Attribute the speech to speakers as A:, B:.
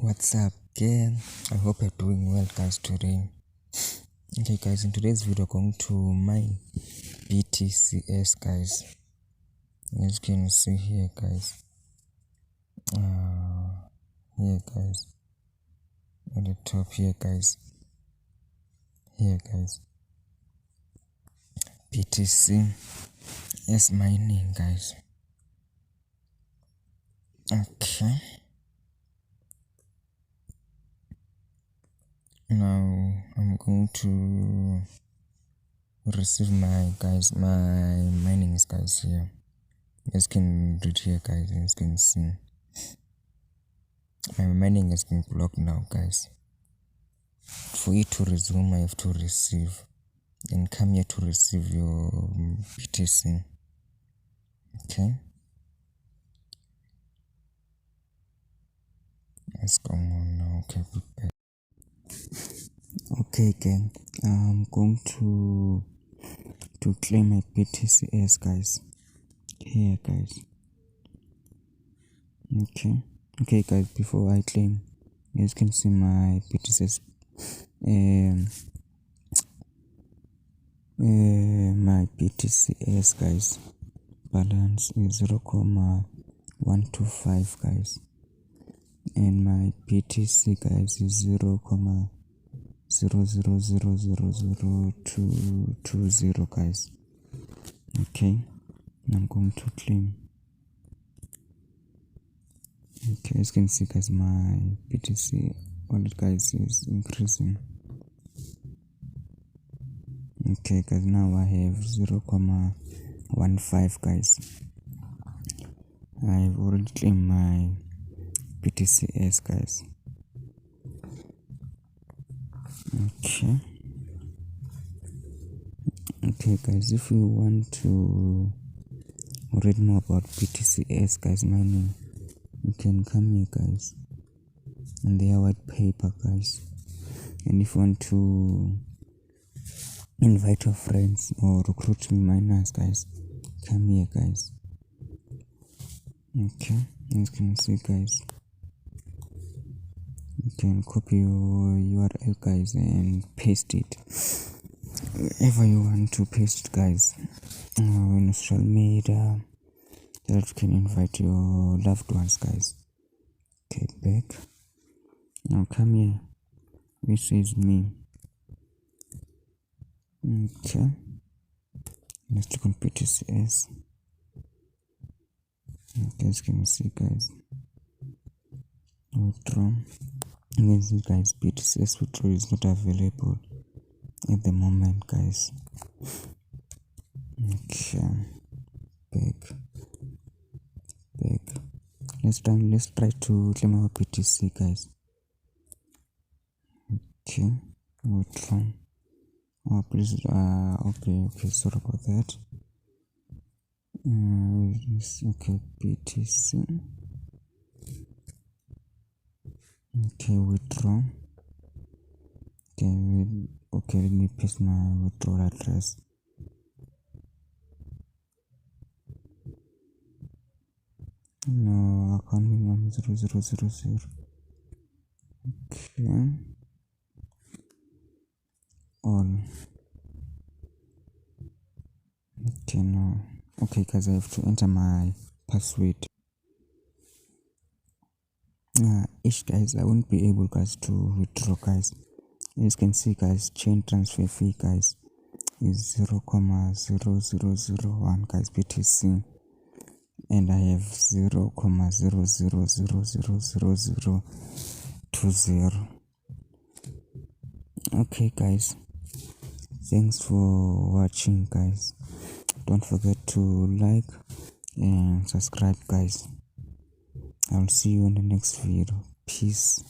A: What's up, gang? I hope you're doing well, guys, today. Okay, guys, in today's video, I'm going to mine BTCs, guys. As you can see here, guys. Here, guys. On the top here, guys. Here, guys. BTCs mining, guys. Okay. Now I'm going to receive my minings, guys, here. As you can read here, guys, as you can see. My mining has been blocked now, guys. For it to resume, I have to receive. And come here to receive your BTC. Okay. Let's go on now. Okay, prepare. Okay, gang. I'm going to claim my BTCs, guys. Here, guys. Okay, guys. Before I claim, as you can see, my BTCs, my BTCs, guys, balance is 0.125, guys, and my BTC, guys, is 0.0000220, guys. Okay, I'm going to claim. Okay, as you can see, guys, my BTC wallet, guys, is increasing. Okay, guys, now I have 0.15, guys. I've already claimed my BTCs, guys. Okay, guys, if you want to read more about BTCs, guys, mining, you can come here, guys, and their white paper, guys. And if you want to invite your friends or recruit miners, guys, come here, guys. Okay, as you can see, guys, you can copy your URL, guys, and paste it wherever you want to paste it, guys, on social media, that you can invite your loved ones, guys. Okay, back. Now come here. This is me. Okay, let's click on BTCs. Okay, as you can see, guys, withdraw. You can see, guys, BTCs withdraw is not available at the moment, guys. Okay, back. Let's try to claim our BTC, guys. Okay, withdraw. Oh, please, okay, sorry about that. Okay, BTC. Okay, withdraw. Okay, let me paste my withdrawal address. No, account minimum 0000. Okay. All. Okay, no. Okay, guys, I have to enter my password. Guys, I won't be able, guys, to withdraw, guys. As you can see, guys, chain transfer fee, guys, is 0.0001, guys, BTC, and I have 0.00000020. Okay, guys, thanks for watching, guys. Don't forget to like and subscribe, guys. I'll see you in the next video. Peace.